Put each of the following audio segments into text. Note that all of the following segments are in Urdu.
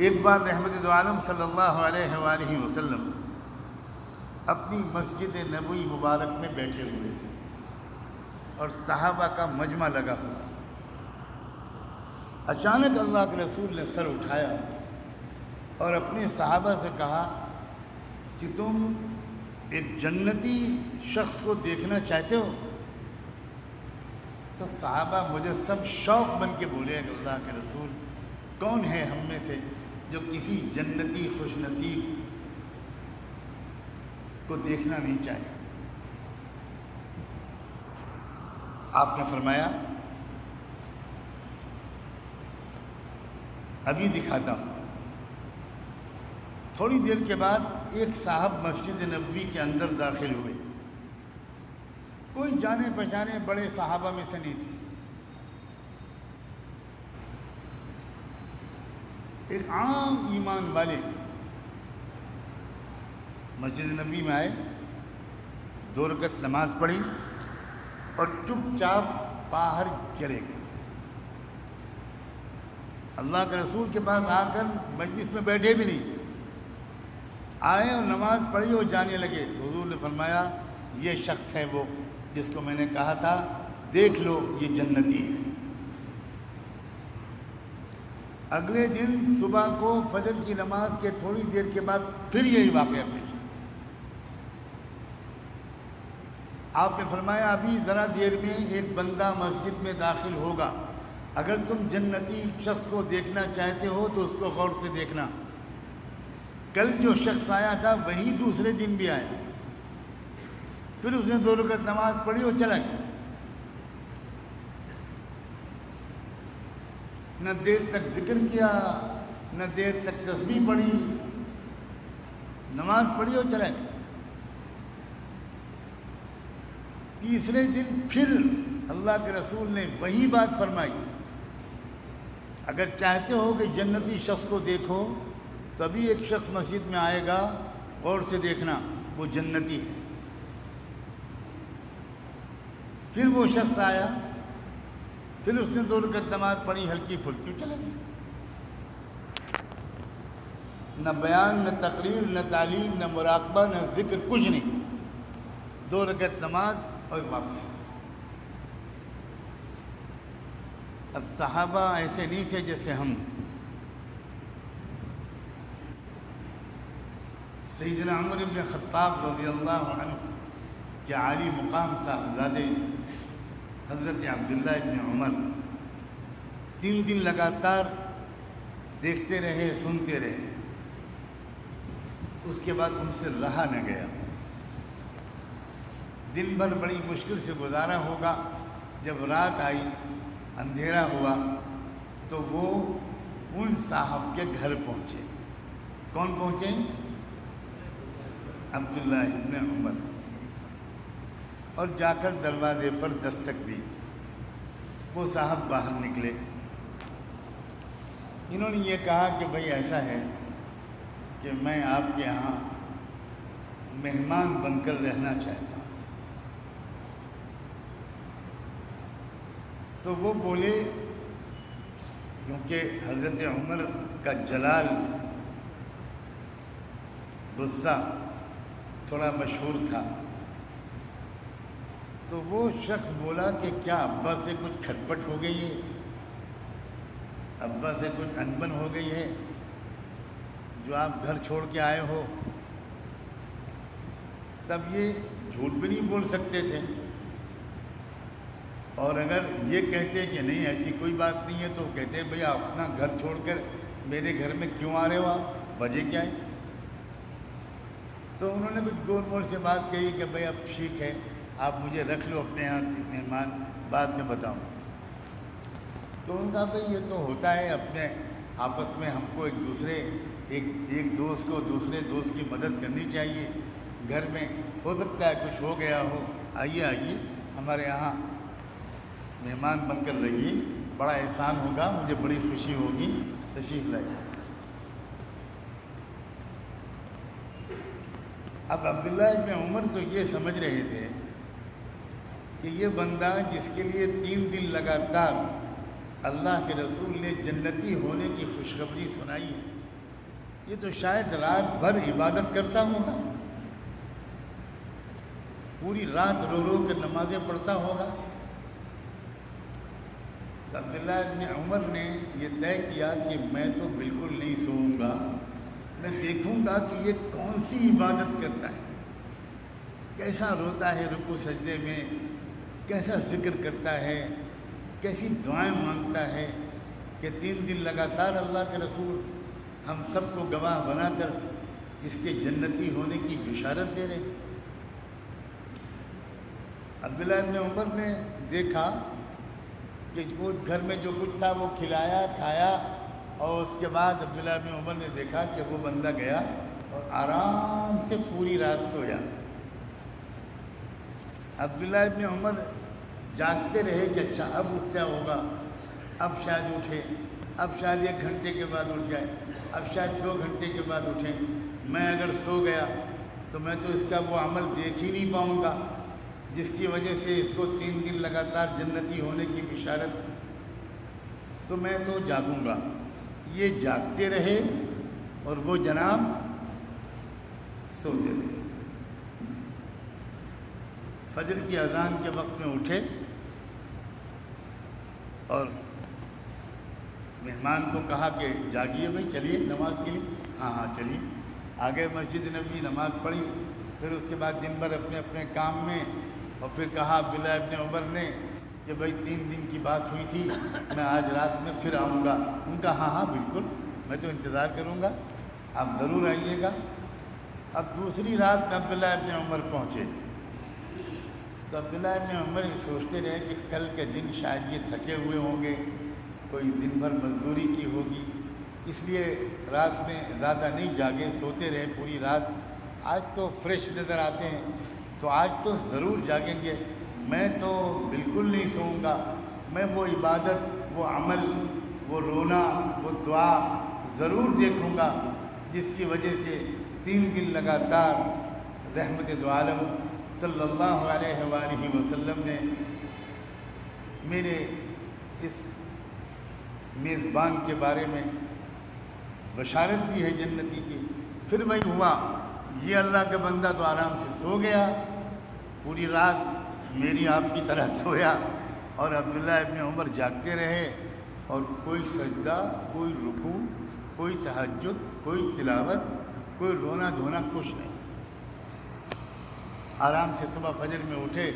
ایک بار رحمت دو عالم صلی اللہ علیہ وآلہ وسلم اپنی مسجد نبوی مبارک میں بیٹھے ہوئے تھے اور صحابہ کا مجمع لگا ہوا. اچانک اللہ کے رسول نے سر اٹھایا اور اپنے صحابہ سے کہا کہ تم ایک جنتی شخص کو دیکھنا چاہتے ہو؟ تو صحابہ مجھے سب شوق بن کے بولے کہ اللہ کے رسول کون ہے ہم میں سے جو کسی جنتی خوش نصیب کو دیکھنا نہیں چاہے. آپ نے فرمایا ابھی دکھاتا ہوں. تھوڑی دیر کے بعد ایک صاحب مسجد نبوی کے اندر داخل ہوئے. کوئی جانے پہچانے بڑے صحابہ میں سے نہیں تھے. ایک عام ایمان والے مسجد نبوی میں آئے, 2 رکعت نماز پڑھی اور چپ چاپ باہر چلے گئے. اللہ کے رسول کے پاس آ کر مجلس میں بیٹھے بھی نہیں, آئے اور نماز پڑھی اور جانے لگے. حضور نے فرمایا یہ شخص ہے وہ جس کو میں نے کہا تھا دیکھ لو یہ جنتی ہے. اگلے دن صبح کو فجر کی نماز کے تھوڑی دیر کے بعد پھر یہی واقعہ پیش. آپ نے فرمایا ابھی ذرا دیر میں ایک بندہ مسجد میں داخل ہوگا, اگر تم جنتی شخص کو دیکھنا چاہتے ہو تو اس کو غور سے دیکھنا. کل جو شخص آیا تھا وہی دوسرے دن بھی آیا. پھر اس نے 2 رکعت نماز پڑھی اور چلا گیا. نہ دیر تک ذکر کیا, نہ دیر تک تسبیح پڑھی, نماز پڑھی اور چلا گیا. تیسرے دن پھر اللہ کے رسول نے وہی بات فرمائی, اگر چاہتے ہو کہ جنتی شخص کو دیکھو تو ابھی ایک شخص مسجد میں آئے گا, غور سے دیکھنا وہ جنتی ہے. پھر وہ شخص آیا, پھر اس نے 2 رکعت نماز پڑھی ہلکی پھلکی, چلے گئے. نہ بیان, نہ تقریر, نہ تعلیم, نہ مراقبہ, نہ ذکر, کچھ نہیں. 2 رکعت نماز اور واپس. اب صحابہ ایسے نہیں تھے جیسے ہم. سیدنا عمر بن خطاب رضی اللہ عنہ کے عالی مقام صاحبزادے حضرت عبداللہ ابن عمر 3 دن لگاتار دیکھتے رہے, سنتے رہے. اس کے بعد ان سے رہا نہ گیا. دن بھر بڑی مشکل سے گزارا ہوگا. جب رات آئی, اندھیرا ہوا, تو وہ ان صاحب کے گھر پہنچے. کون پہنچے؟ عبداللہ ابن عمر. اور جا کر دروازے پر دستک دی. وہ صاحب باہر نکلے. انہوں نے یہ کہا کہ بھئی ایسا ہے کہ میں آپ کے یہاں مہمان بن کر رہنا چاہتا ہوں. تو وہ بولے, کیونکہ حضرت عمر کا جلال غصہ تھوڑا مشہور تھا, تو وہ شخص بولا کہ کیا ابا سے کچھ کھٹپٹ ہو گئی ہے, ابا سے کچھ انبن ہو گئی ہے جو آپ گھر چھوڑ کے آئے ہو؟ تب یہ جھوٹ بھی نہیں بول سکتے تھے, اور اگر یہ کہتے کہ نہیں ایسی کوئی بات نہیں ہے تو کہتے بھئی آپ اپنا گھر چھوڑ کر میرے گھر میں کیوں آ رہے ہو, آپ وجہ کیا ہے؟ تو انہوں نے کچھ گول مول سے بات کہی کہ بھئی اب ٹھیک ہے, آپ مجھے رکھ لو اپنے یہاں مہمان, بعد میں بتاؤں. تو ان کا بھئی یہ تو ہوتا ہے, اپنے آپس میں ہم کو ایک دوست کو دوسرے دوست کی مدد کرنی چاہیے. گھر میں ہو سکتا ہے کچھ ہو گیا ہو, آئیے ہمارے یہاں مہمان بن کر رہیے, بڑا احسان ہوگا, مجھے بڑی خوشی ہوگی, تشریف لائیے. اب عبداللہ ابن عمر تو یہ سمجھ رہے تھے کہ یہ بندہ جس کے لیے 3 دن لگاتار اللہ کے رسول نے جنتی ہونے کی خوشخبری سنائی, یہ تو شاید رات بھر عبادت کرتا ہوگا، پوری رات رو رو کر نمازیں پڑھتا ہوگا۔ تو عبداللہ ابن عمر نے یہ طے کیا کہ میں تو بالکل نہیں سوؤں گا، میں دیکھوں گا کہ یہ کون سی عبادت کرتا ہے، کیسا روتا ہے رکوع سجدے میں، کیسا ذکر کرتا ہے، کیسی دعائیں مانگتا ہے، کہ 3 دن لگاتار اللہ کے رسول ہم سب کو گواہ بنا کر اس کے جنتی ہونے کی بشارت دے رہے۔ عبداللہ ابن عمر نے دیکھا کہ گھر میں جو کچھ تھا وہ کھلایا کھایا، اور اس کے بعد عبداللہ ابن عمر نے دیکھا کہ وہ بندہ گیا اور آرام سے پوری رات سویا۔ عبداللہ ابن عمر جاگتے رہے کہ اچھا اب اٹھ کیا ہوگا، اب شاید اٹھے، اب شاید 1 گھنٹے کے بعد اٹھ جائے، اب شاید 2 گھنٹے کے بعد اٹھیں، میں اگر سو گیا تو میں تو اس کا وہ عمل دیکھ ہی نہیں پاؤں گا جس کی وجہ سے اس کو 3 دن لگاتار جنتی ہونے کی بشارت، تو میں تو جاگوں گا۔ یہ جاگتے رہے اور وہ جناب سوتے رہے۔ فجر کی اذان کے وقت میں اٹھے اور مہمان کو کہا کہ جاگیے بھائی، چلیے نماز کے لیے۔ ہاں چلیے۔ آگے مسجد نبوی نماز پڑھی، پھر اس کے بعد دن بھر اپنے اپنے کام میں، اور پھر کہا عبداللہ ابن عمر نے کہ بھائی 3 دن کی بات ہوئی تھی، میں آج رات میں پھر آؤں گا۔ ان کا ہاں بالکل، میں تو انتظار کروں گا، آپ ضرور آئیے گا۔ اب دوسری رات میں عبداللہ ابن عمر پہنچے تو عبداللہ ابن عمر سوچتے رہے کہ کل کے دن شاید یہ تھکے ہوئے ہوں گے، کوئی دن بھر مزدوری کی ہوگی، اس لیے رات میں زیادہ نہیں جاگے، سوتے رہے پوری رات۔ آج تو فریش نظر آتے ہیں تو آج تو ضرور جاگیں گے، میں تو بالکل نہیں سوؤں گا، میں وہ عبادت، وہ عمل، وہ رونا، وہ دعا ضرور دیکھوں گا جس کی وجہ سے 3 دن لگاتار رحمت دو عالم صلی اللہ علیہ وآلہ وسلم نے میرے اس میزبان کے بارے میں بشارت دی ہے جنتی کی۔ پھر وہی ہوا، یہ اللہ کا بندہ تو آرام سے سو گیا، پوری رات میری آپ کی طرح سویا، اور عبداللہ ابن عمر جاگتے رہے، اور کوئی سجدہ، کوئی رکوع، کوئی تہجد، کوئی تلاوت، کوئی رونا دھونا، کچھ نہیں۔ آرام سے صبح فجر میں اٹھے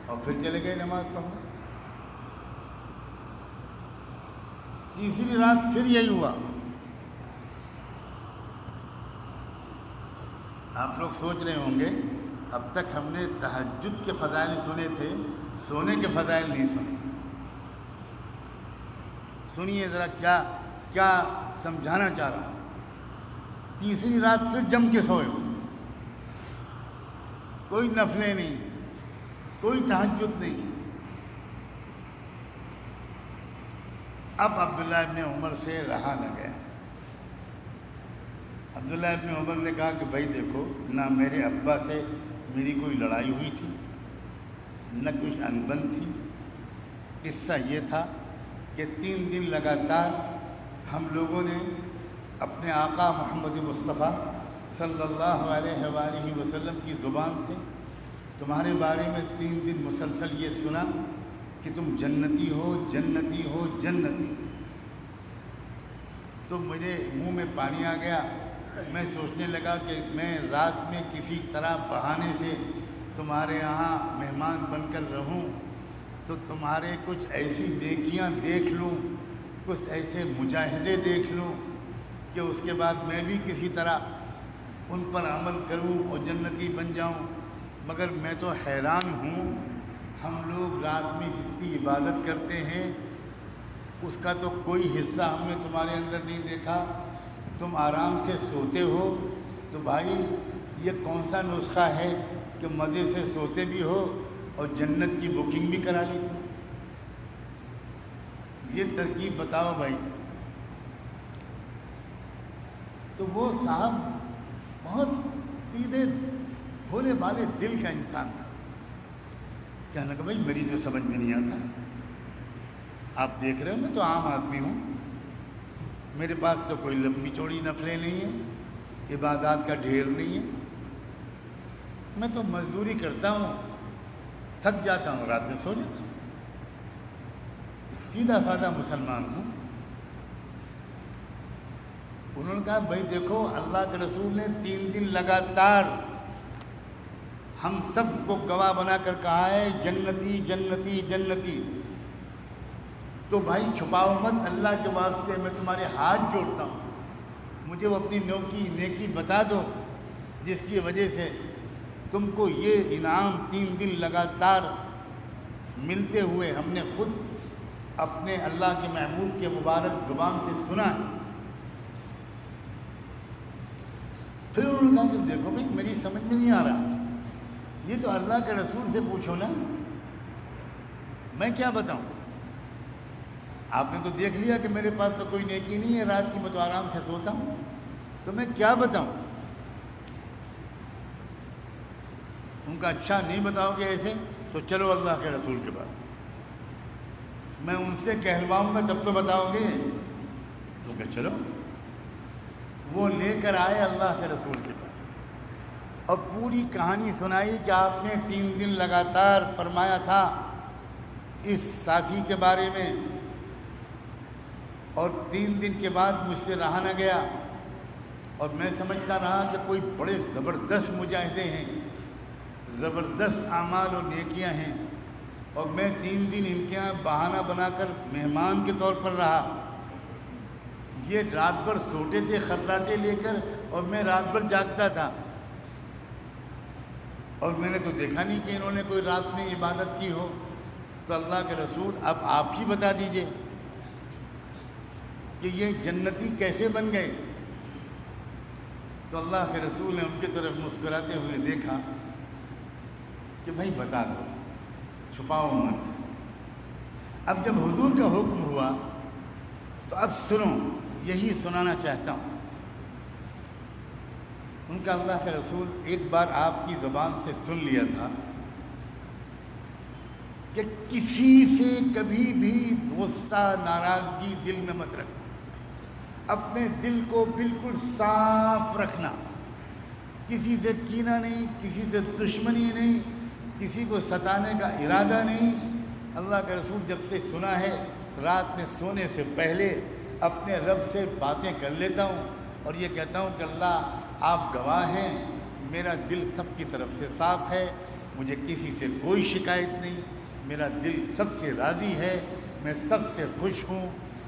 اور پھر چلے گئے نماز پڑھنے۔ تیسری رات پھر یہی ہوا۔ آپ لوگ سوچ رہے ہوں گے اب تک ہم نے تہجد کے فضائل سنے تھے، سونے کے فضائل نہیں سنے۔ سنیے ذرا کیا سمجھانا چاہ رہا ہوں۔ تیسری رات پھر جم کے سوئے، کوئی نفلیں نہیں، کوئی تہجد نہیں۔ اب عبداللہ ابن عمر سے رہا نہ گیا۔ عبداللہ ابن عمر نے کہا کہ بھائی دیکھو، نہ میرے ابا سے میری کوئی لڑائی ہوئی تھی، نہ کچھ انبن تھی۔ قصہ یہ تھا کہ 3 دن لگاتار ہم لوگوں نے اپنے آقا محمد مصطفیٰ صلی اللہ علیہ وآلہ وسلم کی زبان سے تمہارے بارے میں 3 دن مسلسل یہ سنا کہ تم جنتی ہو، جنتی ہو، جنتی۔ تو مجھے منہ میں پانی آ گیا، میں سوچنے لگا کہ میں رات میں کسی طرح بہانے سے تمہارے یہاں مہمان بن کر رہوں تو تمہارے کچھ ایسی نیکیاں دیکھ لوں، کچھ ایسے مجاہدے دیکھ لوں کہ اس کے بعد میں بھی کسی طرح ان پر عمل کروں اور جنتی بن جاؤں۔ مگر میں تو حیران ہوں، ہم لوگ رات میں جتنی عبادت کرتے ہیں اس کا تو کوئی حصہ ہم نے تمہارے اندر نہیں دیکھا، تم آرام سے سوتے ہو، تو بھائی یہ کون سا نسخہ ہے کہ مزے سے سوتے بھی ہو اور جنت کی بکنگ بھی کرا لی تھی؟ یہ ترکیب بتاؤ بھائی۔ تو وہ صاحب بہت سیدھے بھولے بھالے دل کا انسان تھا، کہنے لگا بھائی میری تو سمجھ میں نہیں آتا، آپ دیکھ رہے ہو میں تو عام آدمی ہوں، میرے پاس تو کوئی لمبی چوڑی نفلیں نہیں ہیں، عبادات کا ڈھیر نہیں ہے، میں تو مزدوری کرتا ہوں، تھک جاتا ہوں، رات میں سو جاتا ہوں، سیدھا سادہ مسلمان ہوں۔ انہوں نے کہا بھائی دیکھو، اللہ کے رسول نے 3 دن لگاتار ہم سب کو گواہ بنا کر کہا ہے جنتی جنتی جنتی، تو بھائی چھپاؤ مت، اللہ کے واسطے میں تمہارے ہاتھ جوڑتا ہوں، مجھے وہ اپنی نیکی بتا دو جس کی وجہ سے تم کو یہ انعام 3 دن لگاتار ملتے ہوئے ہم نے خود اپنے اللہ کے محبوب کے مبارک زبان سے سنا ہے۔ پھر انہوں نے کہا کہ دیکھو بھائی میری سمجھ میں نہیں آ رہا، یہ تو اللہ کے رسول سے پوچھو نا، میں کیا بتاؤں؟ آپ نے تو دیکھ لیا کہ میرے پاس تو کوئی نیکی نہیں ہے، رات کی میں تو آرام سے سوتا ہوں، تو میں کیا بتاؤں؟ ان کا اچھا نہیں بتاؤ گے ایسے تو چلو اللہ کے رسول کے پاس، میں ان سے کہلواؤں گا تب تو بتاؤ گے، تو کہ چلو۔ وہ لے کر آئے اللہ کے رسول کے پاس اور پوری کہانی سنائی کہ آپ نے 3 دن لگاتار فرمایا تھا اس ساتھی کے بارے میں، اور 3 دن کے بعد مجھ سے رہا نہ گیا، اور میں سمجھتا رہا کہ کوئی بڑے زبردست مجاہدے ہیں، زبردست اعمال اور نیکیاں ہیں، اور میں 3 دن ان کے یہاں بہانہ بنا کر مہمان کے طور پر رہا۔ یہ رات بھر سوتے تھے خراٹے لے کر، اور میں رات بھر جاگتا تھا، اور میں نے تو دیکھا نہیں کہ انہوں نے کوئی رات میں عبادت کی ہو۔ تو اللہ کے رسول اب آپ ہی بتا دیجئے کہ یہ جنتی کیسے بن گئے؟ تو اللہ کے رسول نے ان کی طرف مسکراتے ہوئے دیکھا کہ بھائی بتا دو، چھپاؤ مت۔ اب جب حضور کا حکم ہوا تو اب سنو، یہی سنانا چاہتا ہوں۔ ان کا اللہ کے رسول ایک بار آپ کی زبان سے سن لیا تھا کہ کسی سے کبھی بھی غصہ ناراضگی دل میں مت رکھنا، اپنے دل کو بالکل صاف رکھنا، کسی سے کینہ نہیں، کسی سے دشمنی نہیں، کسی کو ستانے کا ارادہ نہیں۔ اللہ کے رسول جب سے سنا ہے رات میں سونے سے پہلے اپنے رب سے باتیں کر لیتا ہوں اور یہ کہتا ہوں کہ اللہ آپ گواہ ہیں، میرا دل سب کی طرف سے صاف ہے، مجھے کسی سے کوئی شکایت نہیں، میرا دل سب سے راضی ہے، میں سب سے خوش ہوں،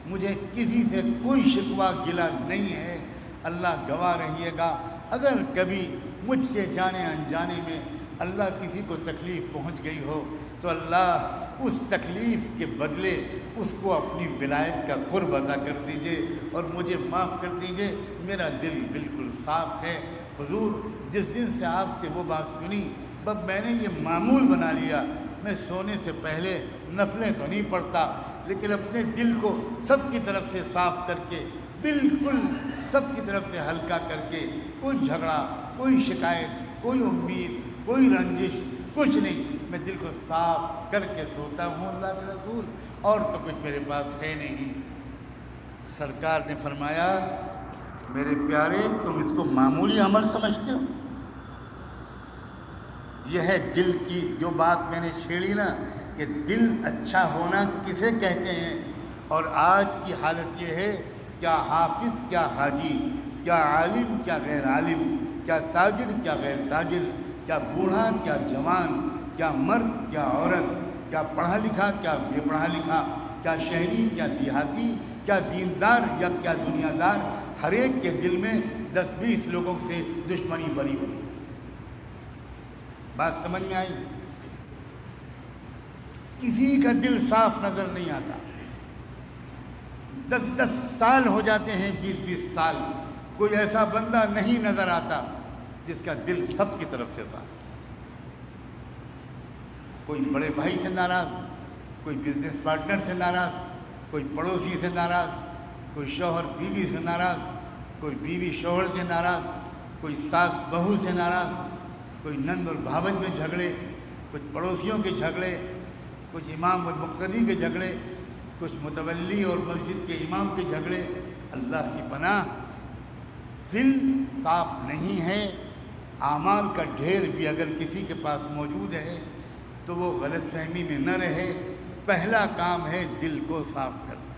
مجھے کسی سے کوئی شکوہ گلہ نہیں ہے۔ اللہ گواہ رہیے گا، اگر کبھی مجھ سے جانے انجانے میں اللہ کسی کو تکلیف پہنچ گئی ہو تو اللہ اس تکلیف کے بدلے اس کو اپنی ولایت کا قرب عطا کر دیجئے اور مجھے معاف کر دیجئے، میرا دل بالکل صاف ہے۔ حضور جس دن سے آپ سے وہ بات سنی، بس میں نے یہ معمول بنا لیا، میں سونے سے پہلے نفلیں تو نہیں پڑھتا، لیکن اپنے دل کو سب کی طرف سے صاف کر کے، بالکل سب کی طرف سے ہلکا کر کے، کوئی جھگڑا، کوئی شکایت، کوئی امید، کوئی رنجش، کچھ نہیں، میں دل کو صاف کر کے سوتا ہوں اللہ کے رسول، اور تو کچھ میرے پاس ہے نہیں۔ سرکار نے فرمایا میرے پیارے تم اس کو معمولی عمل سمجھتے ہو؟ یہ ہے دل کی جو بات میں نے چھیڑی نا کہ دل اچھا ہونا کسے کہتے ہیں، اور آج کی حالت یہ ہے کیا حافظ کیا حاجی، کیا عالم کیا غیر عالم، کیا تاجر کیا غیر تاجر، کیا بوڑھا کیا جوان، کیا مرد کیا عورت، کیا پڑھا لکھا کیا بے پڑھا لکھا، کیا شہری کیا دیہاتی، کیا دیندار یا کیا دنیا دار، ہر ایک کے دل میں 10-20 لوگوں سے دشمنی بری ہوئی۔ بات سمجھ میں آئی؟ کسی کا دل صاف نظر نہیں آتا، 10 سال ہو جاتے ہیں، 20 سال، کوئی ایسا بندہ نہیں نظر آتا جس کا دل سب کی طرف سے صاف۔ کوئی بڑے بھائی سے ناراض، کوئی بزنس پارٹنر سے ناراض، کوئی پڑوسی سے ناراض، کوئی شوہر بیوی سے ناراض، کوئی بیوی شوہر سے ناراض، کوئی ساس بہو سے ناراض، کوئی نند اور بھاوج میں جھگڑے، کچھ پڑوسیوں کے جھگڑے، کچھ امام اور مقتدی کے جھگڑے، کچھ متولی اور مسجد کے امام کے جھگڑے، اللہ کی پناہ، دل صاف نہیں ہے، اعمال کا ڈھیر بھی اگر کسی کے پاس موجود ہے تو وہ غلط فہمی میں نہ رہے۔ پہلا کام ہے دل کو صاف کرنا۔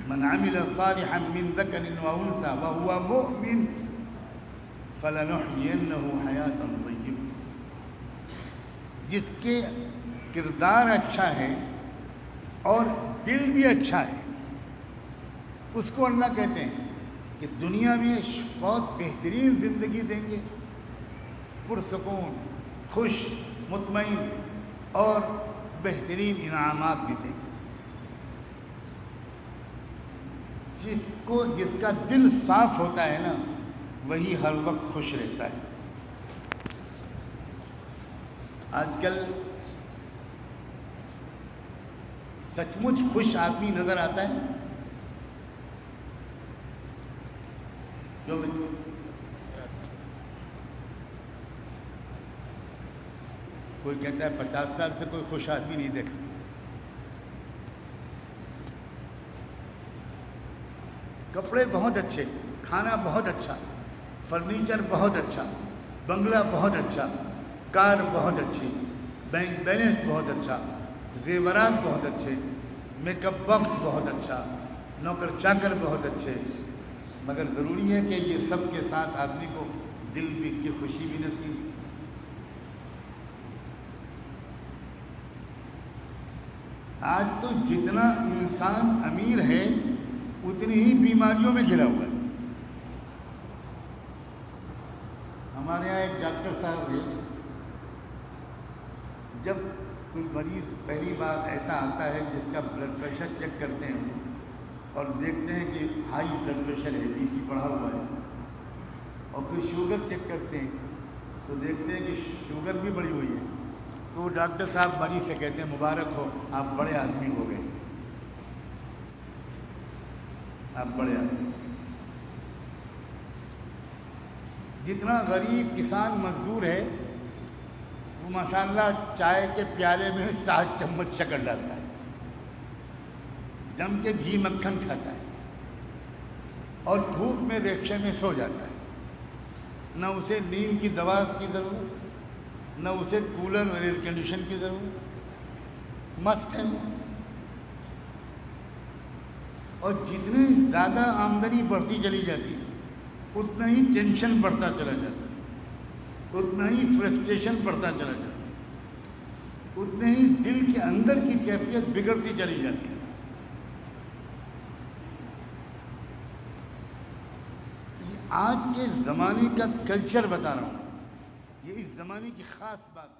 من عمل صالحا من ذکر و انثی وهو مؤمن فلنحيينه حیاتا طیبہ۔ جس کے کردار اچھا ہے اور دل بھی اچھا ہے، اس کو اللہ کہتے ہیں کہ دنیا میں بہت بہترین زندگی دیں گے، پرسکون، خوش، مطمئن اور بہترین انعامات بھی دیں گے۔ جس کا دل صاف ہوتا ہے نا، وہی ہر وقت خوش رہتا ہے۔ آج کل سچ مچ خوش آدمی نظر آتا ہے؟ کوئی کہتا ہے 50 سال سے کوئی خوش آدمی نہیں دیکھا۔ کپڑے بہت اچھے، کھانا بہت اچھا، فرنیچر بہت اچھا، بنگلہ بہت اچھا، کار بہت اچھی، بینک بیلنس بہت اچھا، زیورات بہت اچھے، میک اپ باکس بہت اچھا، نوکر چاکر بہت اچھے، مگر ضروری ہے کہ یہ سب کے ساتھ آدمی کو دل کی خوشی بھی نصیب۔ آج تو جتنا انسان امیر ہے اتنی ہی بیماریوں میں گھرا ہوا ہے۔ ہمارے یہاں ایک ڈاکٹر صاحب ہے، جب کوئی مریض پہلی بار ایسا آتا ہے جس کا بلڈ پریشر چیک کرتے ہیں اور دیکھتے ہیں کہ ہائی بلڈ پریشر ہے، بی پی بڑھا ہوا ہے، اور پھر شوگر چیک کرتے ہیں تو دیکھتے ہیں کہ شوگر بھی بڑھی ہوئی ہے، تو ڈاکٹر صاحب مریض سے کہتے ہیں مبارک ہو، آپ بڑے آدمی ہو گئے، آپ بڑے آدمی۔ جتنا غریب کسان مزدور ہے وہ ماشاءاللہ چائے کے پیالے میں 7 چمچ شکر ڈالتا ہے، جم کے گھی مکھن کھاتا ہے، اور دھوپ میں رکشے میں سو جاتا ہے، نہ اسے نیند کی دوا کی ضرورت، نہ اسے کولر اور ایئر کنڈیشن کی ضرورت، مست ہے۔ اور جتنی زیادہ آمدنی بڑھتی چلی جاتی ہے اتنا ہی ٹینشن بڑھتا چلا جاتا ہے، اتنا ہی فرسٹریشن بڑھتا چلا جاتا ہے، اتنے ہی دل کے اندر کی کیفیت بگڑتی چلی جاتی ہے۔ یہ آج کے زمانے کا کلچر بتا رہا ہوں، یہ اس زمانے کی خاص بات ہے۔